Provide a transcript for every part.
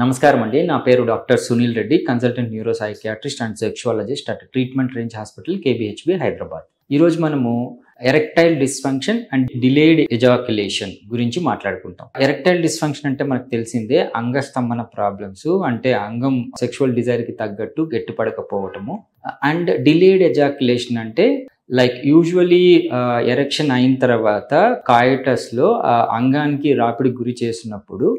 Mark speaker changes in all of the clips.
Speaker 1: నమస్కారం అండి. నా పేరు doctor Sunil Reddy, consultant neuro psychiatrist and sexologist at treatment range hospital KBHB Hyderabad. ఈరోజు మనము erectile dysfunction and delayed ejaculation గురించి మాట్లాడుకుంటాం. ఎరెక్టైల్ డిస్ఫంక్షన్ అంటే మనకు తెలిసిందే అంగస్తంభన ప్రాబ్లమ్స్, అంటే అంగం సెక్షువల్ డిజైర్ కి తగ్గట్టు గట్టిపడకపోవటము. అండ్ డిలేడ్ ఎజాక్యులేషన్ అంటే లైక్ యూజువలీ ఎరెక్షన్ అయిన తర్వాత కాయిటస్ లో అంగానికి రాపిడి గురి చేసినప్పుడు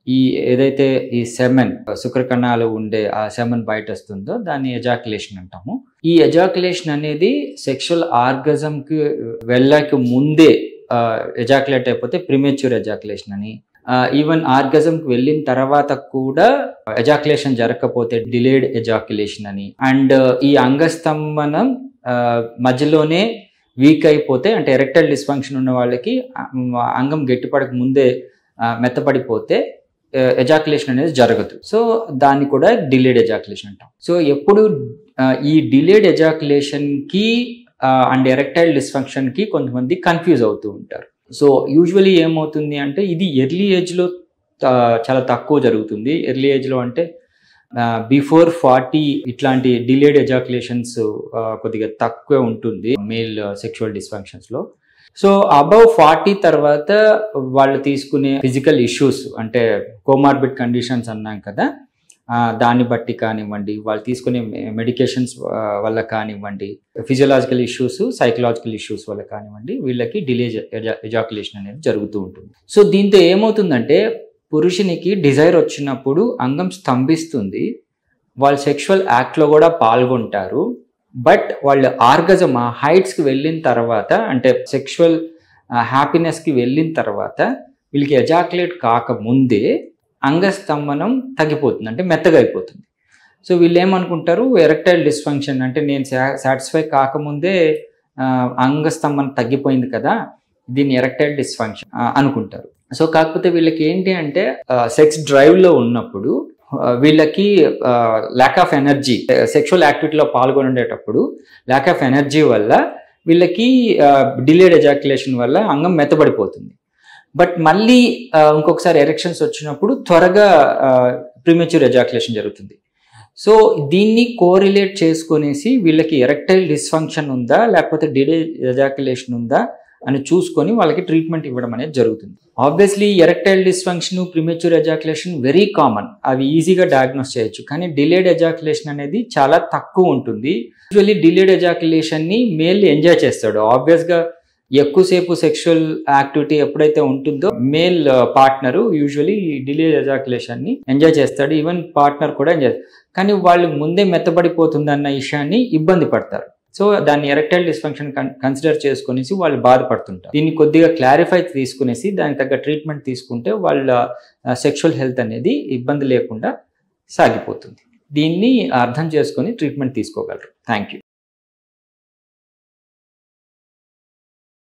Speaker 1: ఈ ఏదైతే ఈ సెమెన్ శుక్రకణాలు ఉండే ఆ సెమెన్ బయట వస్తుందో దాన్ని ఎజాక్యులేషన్ అంటాము. ఈ ఎజాక్యులేషన్ అనేది సెక్షువల్ ఆర్గజం కి వెళ్ళక ముందే ఎజాక్యులేట్ అయిపోతే ప్రిమేచ్యూర్ ఎజాక్యులేషన్ అని, ఈవెన్ ఆర్గజం కి వెళ్ళిన తర్వాత కూడా ఎజాక్యులేషన్ జరగకపోతే డిలేడ్ ఎజాక్యులేషన్ అని, అండ్ ఈ అంగస్తంభనం మధ్యలోనే వీక్ అయిపోతే అంటే ఎరెక్టైల్ డిస్ఫంక్షన్ ఉన్న వాళ్ళకి అంగం గట్టిపడక ముందే మెత్తపడిపోతే ఎజాక్యులేషన్ అనేది జరగదు. సో దాన్ని కూడా డిలేడ్ ఎజాక్యులేషన్ అంటాం. సో ఎప్పుడు ఈ డిలేడ్ ఎజాక్యులేషన్ కి అండ్ ఎరెక్టైల్ డిస్ఫంక్షన్ కి కొంతమంది కన్ఫ్యూజ్ అవుతూ ఉంటారు. సో యూజువలీ ఏమవుతుంది అంటే ఇది ఎర్లీ ఏజ్ లో చాలా తక్కువ జరుగుతుంది. ఎర్లీ ఏజ్ లో అంటే బిఫోర్ 40 ఇట్లాంటి డిలేడ్ ఎజాక్యులేషన్స్ కొద్దిగా తక్కువే ఉంటుంది మేల్ సెక్షువల్ డిస్ఫంక్షన్స్ లో. సో అబవ్ 40 తర్వాత వాళ్ళు తీసుకునే ఫిజికల్ ఇష్యూస్ అంటే కోమార్బిడ్ కండిషన్స్ అన్నాం కదా, దాన్ని బట్టి కానివ్వండి, వాళ్ళు తీసుకునే మెడికేషన్స్ వల్ల కానివ్వండి, ఫిజియోలాజికల్ ఇష్యూస్, సైకలాజికల్ ఇష్యూస్ వల్ల కానివ్వండి, వీళ్ళకి డిలే ఎజాక్యులేషన్ అనేది జరుగుతూ ఉంటుంది. సో దీంతో ఏమవుతుందంటే పురుషునికి డిజైర్ వచ్చినప్పుడు అంగం స్తంభిస్తుంది, వాళ్ళు సెక్షువల్ యాక్ట్లో కూడా పాల్గొంటారు. బట్ వాళ్ళు ఆర్గజం ఆ హైట్స్కి వెళ్ళిన తర్వాత అంటే సెక్షువల్ హ్యాపీనెస్కి వెళ్ళిన తర్వాత వీళ్ళకి ఎజాక్యులేట్ కాకముందే అంగస్తంభనం తగ్గిపోతుంది, అంటే మెత్తగా అయిపోతుంది. సో వీళ్ళు ఏమనుకుంటారు, ఎరెక్టైల్ డిస్ఫంక్షన్ అంటే నేను సాటిస్ఫై కాకముందే అంగస్తంభనం తగ్గిపోయింది కదా, దీన్ని ఎరెక్టైల్ డిస్ఫంక్షన్ అనుకుంటారు. సో కాకపోతే వీళ్ళకి ఏంటి అంటే సెక్స్ డ్రైవ్లో ఉన్నప్పుడు వీళ్ళకి ల్యాక్ ఆఫ్ ఎనర్జీ, సెక్షువల్ యాక్టివిటీలో పాల్గొనేటప్పుడు ల్యాక్ ఆఫ్ ఎనర్జీ వల్ల వీళ్ళకి డిలేడ్ ఎజాక్యులేషన్ వల్ల అంగం మెత్తబడిపోతుంది. బట్ మళ్ళీ ఇంకొకసారి ఎరెక్షన్స్ వచ్చినప్పుడు త్వరగా ప్రీమెచ్యూర్ ఎజాక్యులేషన్ జరుగుతుంది. సో దీన్ని కోరిలేట్ చేసుకునేసి వీళ్ళకి ఎరెక్టైల్ డిస్ఫంక్షన్ ఉందా లేకపోతే డిలేడ్ ఎజాక్యులేషన్ ఉందా అని చూసుకొని వాళ్ళకి ట్రీట్మెంట్ ఇవ్వడం అనేది జరుగుతుంది. Obviously erectile dysfunction, premature ejaculation very common, అవి ఈజీగా డయాగ్నోస్ చేయొచ్చు. కానీ డిలేడ్ ఎజాక్యులేషన్ అనేది చాలా తక్కువ ఉంటుంది. యూజువల్లీ డిలేడ్ ఎజాక్యులేషన్ ని మేల్ ఎంజాయ్ చేస్తాడు. ఆబ్వియస్గా ఎక్కువసేపు సెక్షువల్ యాక్టివిటీ ఎప్పుడైతే ఉంటుందో male partner usually delayed ejaculation ని ఎంజాయ్ చేస్తాడు, ఈవెన్ పార్ట్నర్ కూడా ఎంజాయ్. కానీ వాళ్ళు ముందే మెత్తబడిపోతుంది అన్న విషయాన్ని ఇబ్బంది పడతారు. సో దాన్ని ఎరెక్టైల్ డిస్ఫంక్షన్ కన్సిడర్ చేసుకునేసి వాళ్ళు బాధపడుతుంటారు. దీన్ని కొద్దిగా క్లారిఫై తీసుకునేసి దానికి తగ్గ ట్రీట్మెంట్ తీసుకుంటే వాళ్ళ సెక్షువల్ హెల్త్ అనేది ఇబ్బంది లేకుండా సాగిపోతుంది. దీన్ని అర్థం చేసుకొని ట్రీట్మెంట్ తీసుకోగలరు. Thank you.